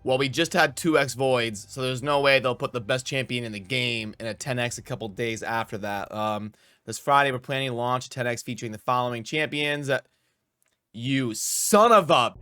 Well, we just had 2x voids, so there's no way they'll put the best champion in the game in a 10x a couple days after that. This Friday, we're planning to launch a 10x featuring the following champions. You son of a...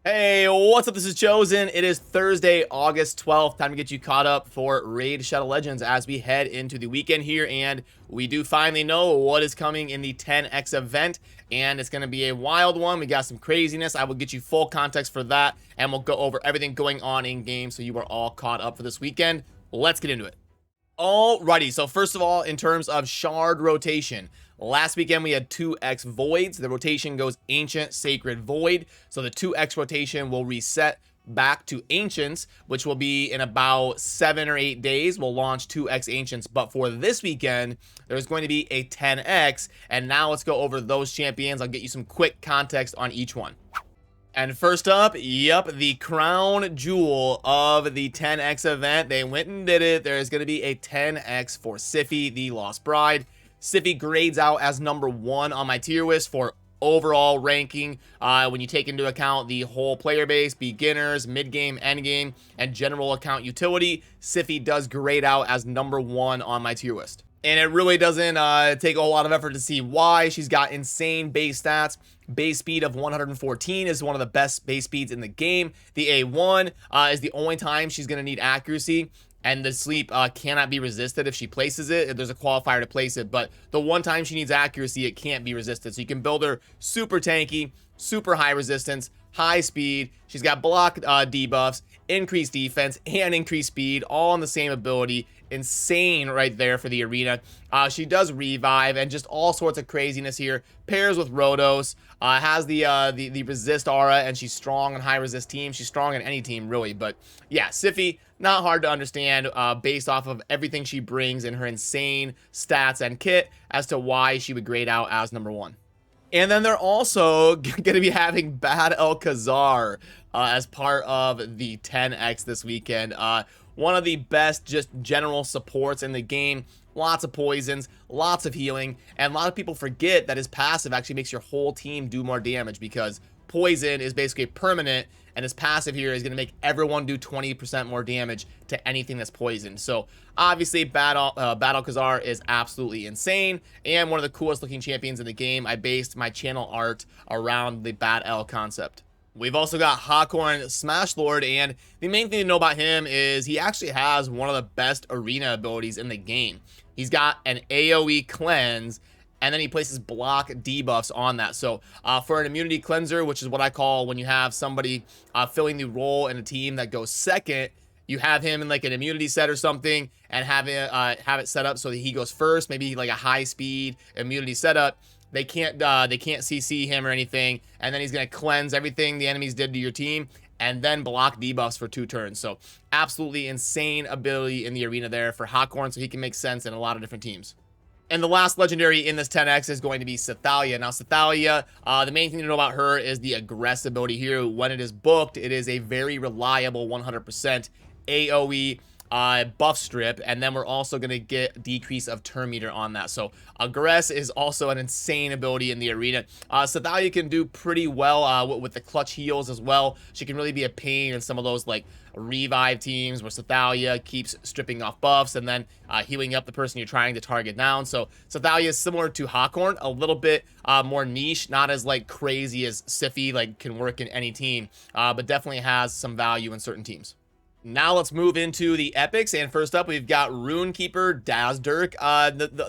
Hey, what's up? This is Chosen. It is Thursday, August 12th. Time to get you caught up for Raid Shadow Legends as we head into the weekend here, and we do finally know what is coming in the 10x event, and it's going to be a wild one. We got some craziness. I will get you full context for that, and we'll go over everything going on in game so you are all caught up for this weekend. Let's get into it. Alrighty, so first of all, in terms of shard rotation, last weekend we had 2x voids. The rotation goes ancient, sacred, void. So the 2x rotation will reset back to ancients, which will be in about 7 or 8 days. We'll launch 2x ancients, but for this weekend, there's going to be a 10x. And now let's go over those champions. I'll get you some quick context on each one. And first up, yep, the crown jewel of the 10x event. They went and did it. There's going to be a 10x for Siphi, the Lost Bride. Siphi grades out as #1 on my tier list for overall ranking. When you take into account the whole player base, beginners, mid-game, endgame, and general account utility, Siphi does grade out as #1 on my tier list. And it really doesn't take a whole lot of effort to see why. She's got insane base stats. Base speed of 114 is one of the best base speeds in the game. The A1 is the only time she's going to need accuracy. And the sleep cannot be resisted if she places it. There's a qualifier to place it. But the one time she needs accuracy, it can't be resisted. So you can build her super tanky, super high resistance, high speed. She's got block debuffs, increased defense, and increased speed, all on the same ability. Insane right there for the arena. She does revive and just all sorts of craziness here. Pairs with Rotos, has the resist aura, and she's strong on high resist teams. She's strong on any team really, but yeah, Siphi, not hard to understand based off of everything she brings in her insane stats and kit as to why she would grade out as #1. And then they're also going to be having Bad El-Khazar as part of the 10x this weekend. One of the best just general supports in the game. Lots of poisons, lots of healing, and a lot of people forget that his passive actually makes your whole team do more damage because poison is basically permanent, and his passive here is going to make everyone do 20% more damage to anything that's poisoned. So obviously Bad El-Khazar is absolutely insane and one of the coolest looking champions in the game. I based my channel art around the Bad El concept. We've also got Hawkhorn Smashlord, and the main thing to know about him is he actually has one of the best arena abilities in the game. He's got an AoE cleanse, and then he places block debuffs on that. So for an immunity cleanser, which is what I call when you have somebody filling the role in a team that goes second, you have him in like an immunity set or something and have it set up so that he goes first, maybe like a high speed immunity setup. They can't CC him or anything, and then he's gonna cleanse everything the enemies did to your team and then block debuffs for 2 turns. So absolutely insane ability in the arena there for Hawkhorn, so he can make sense in a lot of different teams. And the last legendary in this 10x is going to be Sathalia. Now, Sathalia, the main thing to know about her is the aggressive ability here. When it is booked, it is a very reliable 100% AoE buff strip, and then we're also going to get decrease of turn meter on that. So aggress is also an insane ability in the arena. Sathalia can do pretty well with the clutch heals as well. She can really be a pain in some of those like revive teams where Sathalia keeps stripping off buffs and then healing up the person you're trying to target down. So Sathalia is similar to Hawkhorn, a little bit more niche, not as like crazy as Siphi, like can work in any team, but definitely has some value in certain teams. Now let's move into the epics, and first up we've got Runekeeper Dazdirk.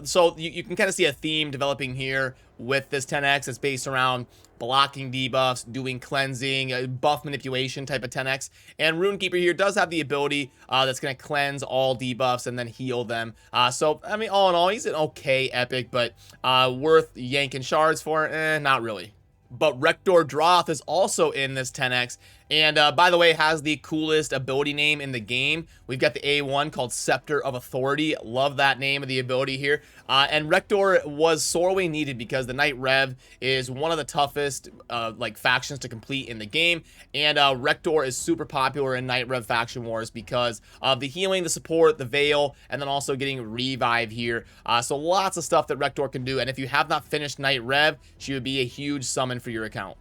So you can kind of see a theme developing here with this 10x. It's based around blocking debuffs, doing cleansing, buff manipulation type of 10x. And Runekeeper here does have the ability that's going to cleanse all debuffs and then heal them. So I mean, all in all, he's an okay epic, but worth yanking shards for? Not really. But Rektor Droth is also in this 10x, And by the way, has the coolest ability name in the game. We've got the A1 called Scepter of Authority. Love that name of the ability here. And Rector was sorely needed because the Knight Rev is one of the toughest like factions to complete in the game. And Rector is super popular in Knight Rev faction wars because of the healing, the support, the Veil, and then also getting Revive here. So lots of stuff that Rector can do. And if you have not finished Knight Rev, she would be a huge summon for your account.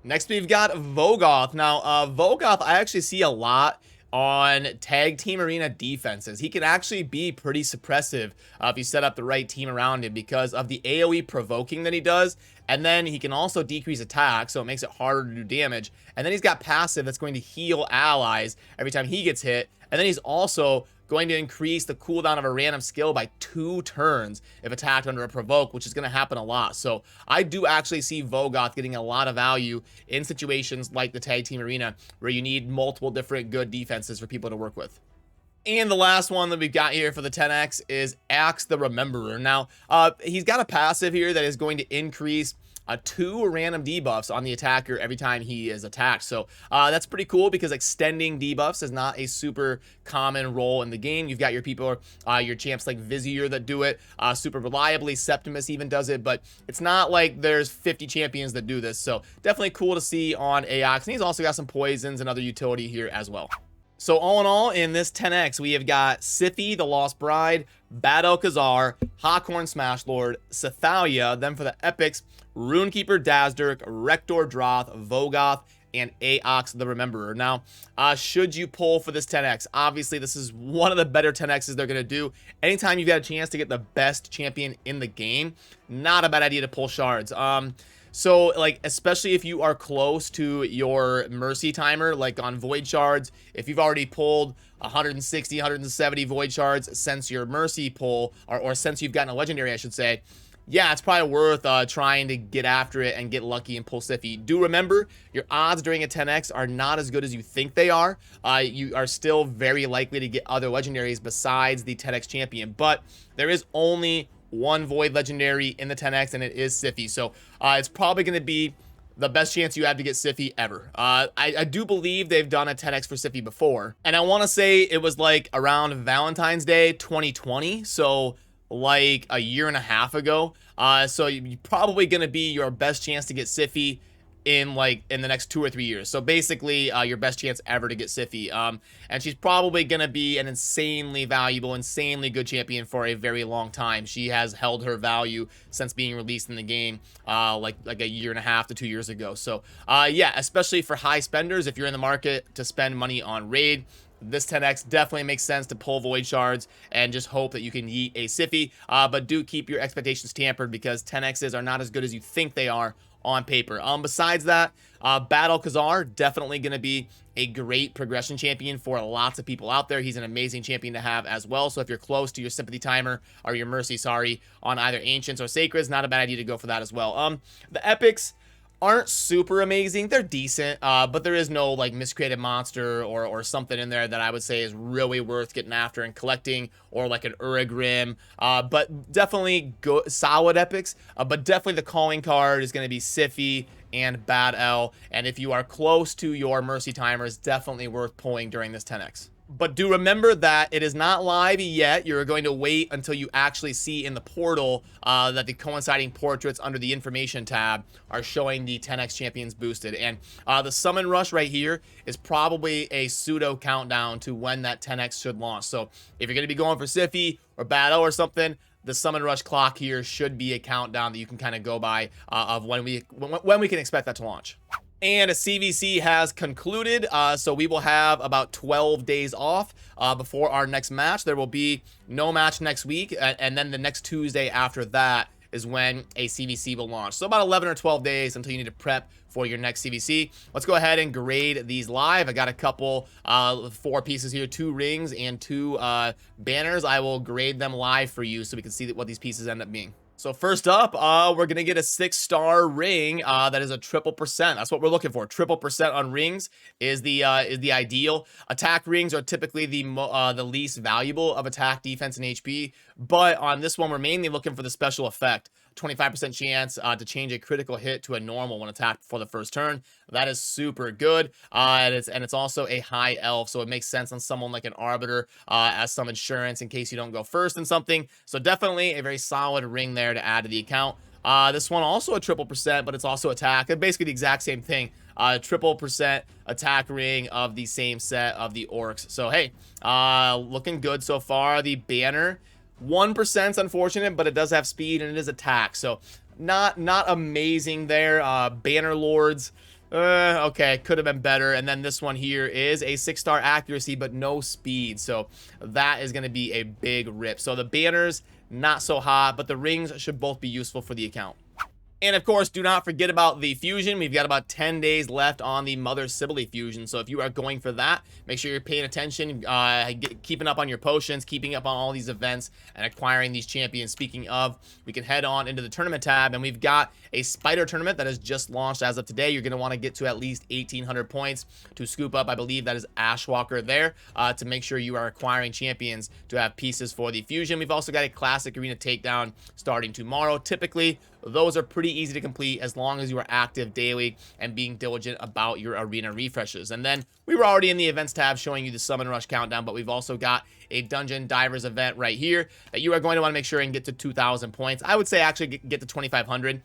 Next, we've got Vogoth. Now, Vogoth, I actually see a lot on Tag Team Arena defenses. He can actually be pretty suppressive if you set up the right team around him because of the AoE provoking that he does. And then he can also decrease attack, so it makes it harder to do damage. And then he's got passive that's going to heal allies every time he gets hit. And then he's also going to increase the cooldown of a random skill by 2 turns if attacked under a provoke, which is going to happen a lot. So I do actually see Vogoth getting a lot of value in situations like the Tag Team Arena where you need multiple different good defenses for people to work with. And the last one that we've got here for the 10X is Axe the Rememberer. Now, he's got a passive here that is going to increase 2 random debuffs on the attacker every time he is attacked. So that's pretty cool because extending debuffs is not a super common role in the game. You've got your people, your champs like Vizier that do it super reliably. Septimus even does it, but it's not like there's 50 champions that do this. So definitely cool to see on Aox. And he's also got some poisons and other utility here as well. So all in all, in this 10X, we have got Siphi, the Lost Bride, Bad Khazar, Hawkhorn Smashlord, Sethalia. Then for the epics, Runekeeper Dazdurk, Rector Droth, Vogoth, and Aox the Rememberer. Now, should you pull for this 10X? Obviously, this is one of the better 10Xs they're going to do. Anytime you've got a chance to get the best champion in the game, not a bad idea to pull Shards. So, like, especially if you are close to your Mercy timer, like on Void Shards, if you've already pulled 160, 170 Void Shards since your Mercy pull, or since you've gotten a Legendary, I should say, yeah, it's probably worth trying to get after it and get lucky and pull Siphi. Do remember, your odds during a 10X are not as good as you think they are. You are still very likely to get other Legendaries besides the 10X champion, but there is only one Void Legendary in the 10X, and it is Siphi. So it's probably going to be the best chance you have to get Siphi ever. I do believe they've done a 10X for Siphi before, and I want to say it was like around Valentine's Day 2020, so like a year and a half ago. So you're probably going to be your best chance to get Siphi in the next 2 or 3 years. So basically your best chance ever to get Siphi. And she's probably going to be an insanely valuable, insanely good champion for a very long time. She has held her value since being released in the game like a year and a half to 2 years ago. So yeah, especially for high spenders, if you're in the market to spend money on Raid, this 10X definitely makes sense to pull Void Shards and just hope that you can yeet a Siphi. But do keep your expectations tampered because 10Xs are not as good as you think they are on paper. Besides that, Battle Khazar, definitely going to be a great progression champion for lots of people out there. He's an amazing champion to have as well. So if you're close to your Sympathy timer or your Mercy, sorry, on either Ancients or Sacreds, not a bad idea to go for that as well. The Epics aren't super amazing. They're decent, but there is no like miscreated monster or something in there that I would say is really worth getting after and collecting, or like an Uragrim. But definitely solid epics. But definitely the calling card is going to be Siphi and Bad L. And if you are close to your Mercy timer, it's definitely worth pulling during this 10X. But do remember that it is not live yet. You're going to wait until you actually see in the portal that the coinciding portraits under the information tab are showing the 10X champions boosted. And the summon rush right here is probably a pseudo countdown to when that 10X should launch. So if you're going to be going for Siphi or Battle or something, the summon rush clock here should be a countdown that you can kind of go by of when we can expect that to launch. And a CVC has concluded, so we will have about 12 days off before our next match. There will be no match next week, and then the next Tuesday after that is when a CVC will launch. So about 11 or 12 days until you need to prep for your next CVC. Let's go ahead and grade these live. I got a couple, 4 pieces here, 2 rings and 2 banners. I will grade them live for you so we can see what these pieces end up being. So first up, we're going to get a 6-star ring that is a 100%. That's what we're looking for. 100% on rings is the ideal. Attack rings are typically the least valuable of attack, defense, and HP. But on this one, we're mainly looking for the special effect. 25% chance to change a critical hit to a normal when attacked for the first turn. That is super good. And it's also a high elf, so it makes sense on someone like an Arbiter as some insurance in case you don't go first in something. So definitely a very solid ring there to add to the account. This one also a triple percent, but it's also attack. Basically the exact same thing. Triple percent attack ring of the same set of the orcs. So hey, looking good so far. The banner, 1% is unfortunate, but it does have speed and it is attack. So not amazing there. Banner lords, okay, could have been better. And then this one here is a 6-star accuracy, but no speed. So that is going to be a big rip. So the banners, not so hot, but the rings should both be useful for the account. And of course, do not forget about the fusion. We've got about 10 days left on the Mother Sibylle fusion. So if you are going for that, make sure you're paying attention, keeping up on your potions, keeping up on all these events, and acquiring these champions. Speaking of, we can head on into the tournament tab, and we've got a spider tournament that has just launched as of today. You're going to want to get to at least 1,800 points to scoop up, I believe that is Ashwalker there, to make sure you are acquiring champions to have pieces for the fusion. We've also got a classic arena takedown starting tomorrow. Typically, those are pretty easy to complete as long as you are active daily and being diligent about your arena refreshes. And then we were already in the events tab showing you the summon rush countdown, but we've also got a dungeon divers event right here that you are going to want to make sure and get to 2,000 points. I would say actually get to 2,500.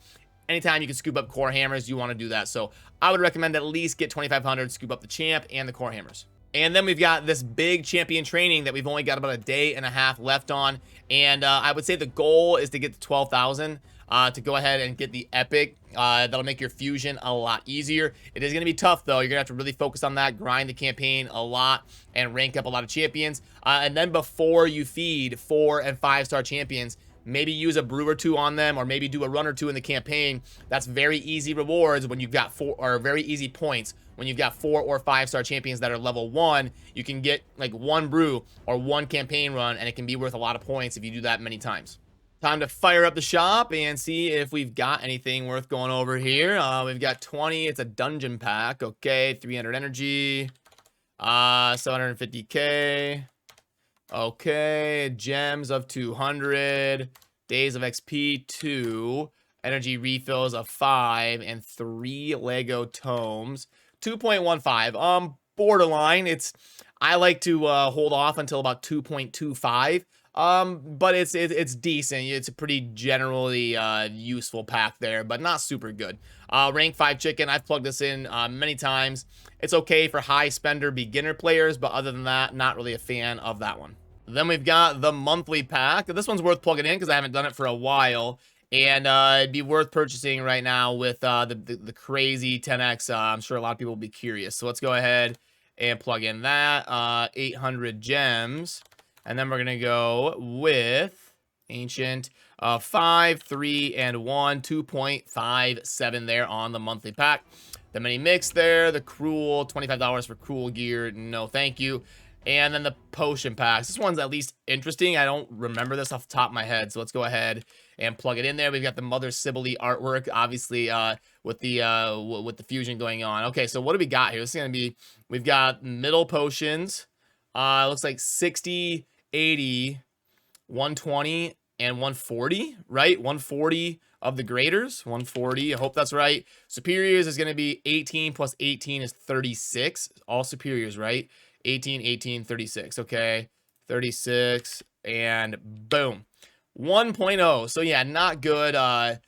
Anytime you can scoop up core hammers, you want to do that. So I would recommend at least get 2,500, scoop up the champ and the core hammers. And then we've got this big champion training that we've only got about a day and a half left on. And I would say the goal is to get to 12,000. To go ahead and get the epic. That'll make your fusion a lot easier. It is going to be tough, though. You're going to have to really focus on that, grind the campaign a lot, and rank up a lot of champions. And then before you feed 4- and 5-star champions, maybe use a brew or 2 on them, or maybe do a run or 2 in the campaign. That's very easy rewards when you've got 4, or very easy points. When you've got 4- or 5-star champions that are level 1, you can get like 1 brew or 1 campaign run, and it can be worth a lot of points if you do that many times. Time to fire up the shop and see if we've got anything worth going over here. We've got 20. It's a dungeon pack. Okay, 300 energy. 750k. Okay, gems of 200. Days of XP 2. Energy refills of 5 and 3 Lego tomes. 2.15. Borderline. I like to hold off until about 2.25. But it's decent. It's a pretty generally useful pack there, but not super good. Rank 5 chicken, I've plugged this in many times. It's okay for high spender beginner players, but other than that, not really a fan of that one. Then we've got the monthly pack. This one's worth plugging in because I haven't done it for a while, and it'd be worth purchasing right now with the crazy 10x. I'm sure a lot of people will be curious. So let's go ahead and plug in that 800 gems. And then we're going to go with Ancient 5, 3, and 1, 2.57 there on the monthly pack. The mini mix there, the Cruel, $25 for Cruel gear. No, thank you. And then the potion packs. This one's at least interesting. I don't remember this off the top of my head. So let's go ahead and plug it in there. We've got the Mother Sibylle artwork, obviously, with the fusion going on. Okay, so what do we got here? This is going to be, we've got middle potions. Looks like 60, 80, 120, and 140, right? 140 of the graders, 140. I hope that's right. Superiors is going to be 18 plus 18 is 36. All superiors, right? 18, 18, 36. Okay, 36, and boom. 1.0. So yeah, not good. I'd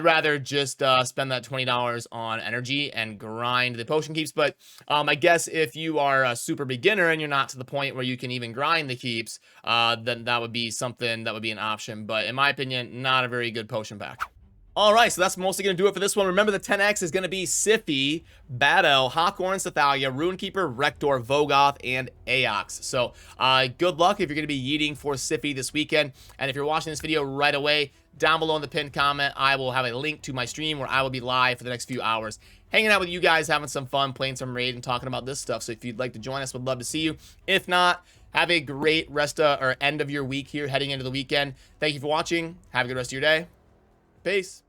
rather just spend that $20 on energy and grind the potion keeps. But I guess if you are a super beginner and you're not to the point where you can even grind the keeps, then that would be something that would be an option. But in my opinion, not a very good potion pack. All right, so that's mostly going to do it for this one. Remember, the 10x is going to be Siphi, Battle, Hawkhorn, Sathalia, Runekeeper, Rektor, Vogoth, and Aox. So good luck if you're going to be yeeting for Siphi this weekend. And if you're watching this video right away, down below in the pinned comment, I will have a link to my stream where I will be live for the next few hours, hanging out with you guys, having some fun, playing some Raid, and talking about this stuff. So if you'd like to join us, would love to see you. If not, have a great end of your week here, heading into the weekend. Thank you for watching. Have a good rest of your day. Peace.